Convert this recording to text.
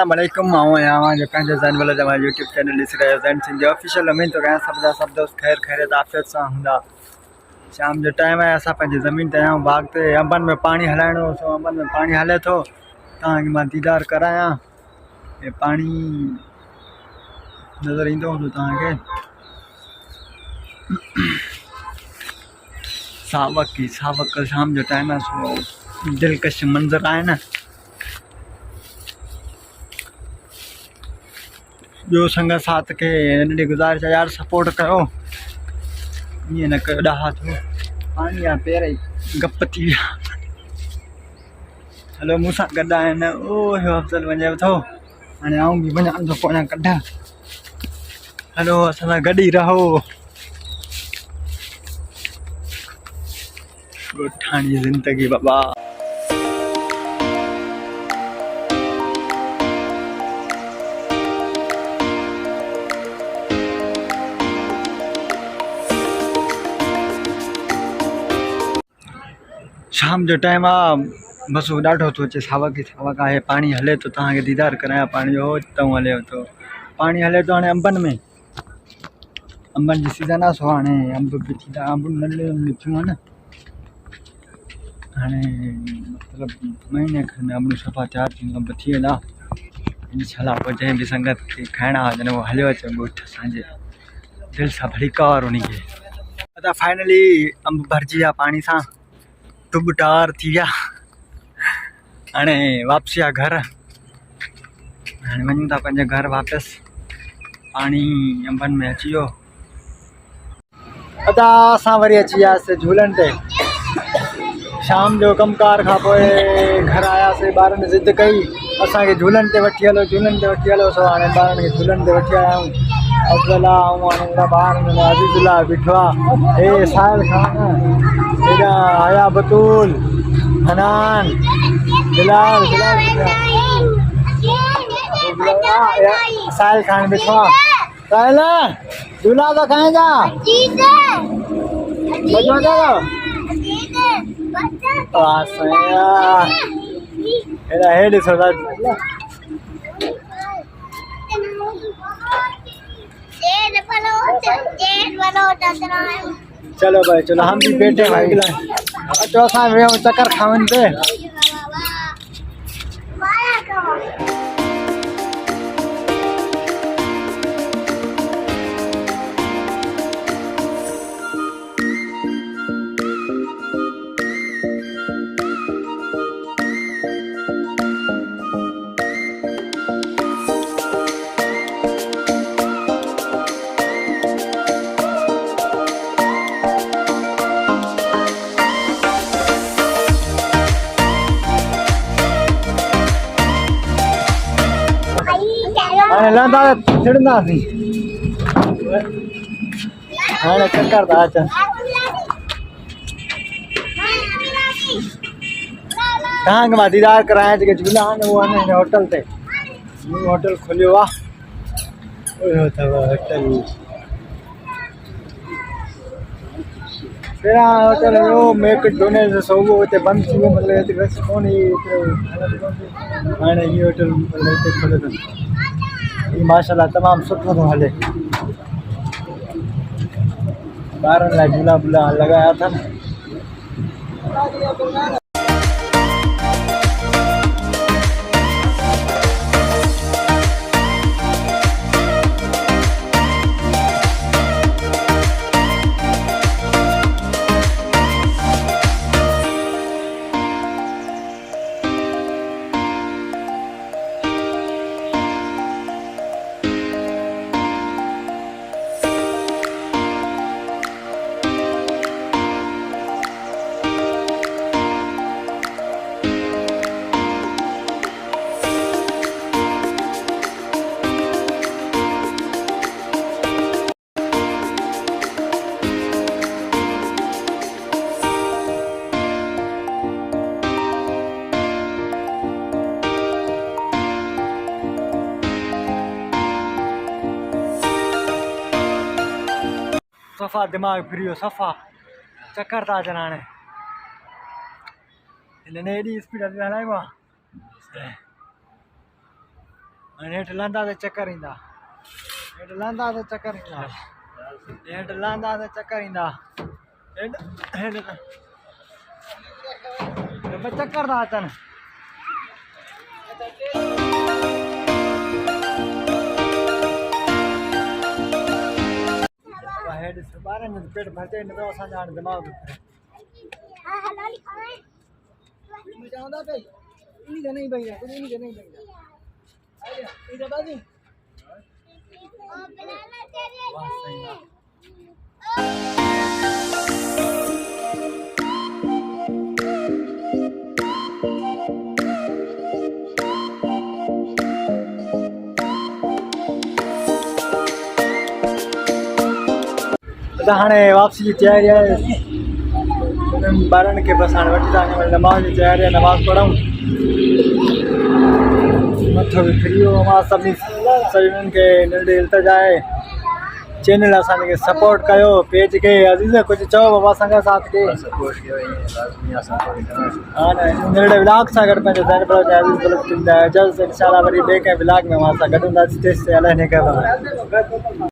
अस्सलाम वालेकुम। आऊँ यहाँ जो पंहिंजो ज़ैन वाला जमा यूट्यूब चैनल ॾिसी रहियो ज़ैन सिंह जो ऑफिशियल उम्मीद तो कयां सब दोस्त खैर खैरियत आफ़ियत सां हूंदा। शाम जो टाइम है, असां पंहिंजी ज़मीन ते आहियूं बाग ते। अंबनि में पानी हलाइणो हो, सो अंबनि में पानी हले थो। तव्हांखे मां दीदार करायां। ये पानी नज़र ईंदो हूंदो तव्हांखे। सावक शाम जो टाइम है, सो दिलकश मंज़र आहे न। जो संग साथ के नंढी गुज़ारिश है यार, सपोर्ट करो, ये न कयो ॾाहा थो। पानी आहे पेर गप थी विया। हलो मूंसां गॾु आहिनि ओहे अफ़ज़ल वञे थो, हाणे आऊं बि वञां थो पोयां कढां। हलो असां सां गॾु ई रहो। ॻोठाणी ज़िंदगी बाबा। शाम जो टाइम आ, बस ॾाढो थो अचे, सावक ई सावक आहे। पानी हले तो, तव्हांखे दीदार करायां। पानी हो हितां हले थो, पानी हले थो। हाणे अंबनि में, अंबनि जी सीज़न आहे, सो हाणे अंब बि थी था, अंब नंढियूं थियूं आहिनि। हाणे मतिलबु महीने खनि में अंब सफ़ा तयारु थींदो, अंब थी वेंदा इंशाल्लाह। पोइ जंहिं बि संगत खे खाइणा हुजनि उहो हलियो अचे ॻोठ असांजे दिलि सां भली कार उनखे। अदा फाइनली अंब भरिजी विया पानी सां, टुब टार थी विया। हाणे वापसी आहे घर। हाणे वञूं था पंहिंजे घर वापसि। पानी अंबनि में अची वियो। अदा असां वरी अची वियासीं झूलनि ते। शाम जो कमकार खां पोइ घर आयासीं। ॿारनि ज़िद कई असांखे झूलनि ते वठी हलो, झूलनि ते वठी हलो। सो हाणे ॿारनि खे झूलनि ते वठी आया आहियूं। अफ़ज़ल आहे ऐं हाणे हेॾा ॿार अज़ीज़ुल्लाह बीठो आहे। हे साहिल ख़ान, हेॾा हया बतूल, हनान, बिलाल साहिल खान बीठो आहे। साहिल झूला तो खाएगा, हे ॾिसो चलो भाई चलो, हम भी बैठे भाई। चौथा चक्कर खावन पे। लंदा चिड़ंदासीं। हाणे चक्कर था अचनि। तव्हांखे मां दीदार करायां। जेके झूला आहिनि उहो आहिनि होटल ते। न्यू होटल खुलियो आहे, उहो अथव होटल। पहिरां होटल हुयो मैकडोनल्ड, सो उहो हिते बंदि थी वियो। मतिलबु हिते रश कोन हुई, हाणे इहो होटल हिते खुलियो अथनि। माशाल्लाह तमामु सुठो थो हले। ॿारनि लाइ झूला वूला लॻाया अथनि। सफ़ा दिमाग फ्री हो, सफ़ा चक्कर था अचनि। हाणे हिन एॾी स्पीड ते हलाइबो आहे। हेठि लहंदा त चकर ईंदा हेठि लहंदा त चकर ईंदा हेठि लहंदा त चकर ईंदा हेठि चकर था अचनि हेठि ॿारनि जो पेट भरिजे न थो असांजो हाणे दिमाग़ चवंदा पई इन खे नहीं भई इन खे नहीं भई हाणे वापसी जी तैयारी आहे ॿारनि खे बसि हाणे वठी था वञूं नमाज़ जी तैयारी आहे नमाज़ पढ़ूं मथो बि फ्री हो मां सभिनीनि खे नंढी इल्तिजा आहे चैनल असांखे सपोर्ट कयो पेज खे अज़ीज़ कुझु चओ बाबा संग साथ खे हा न नंढे व्लॉग सां गॾु पंहिंजो इजाज़त इंशाल्लाह वरी ॿिए कंहिं व्लॉग में मां सां गॾु हूंदासीं तेसि ताईं अलाए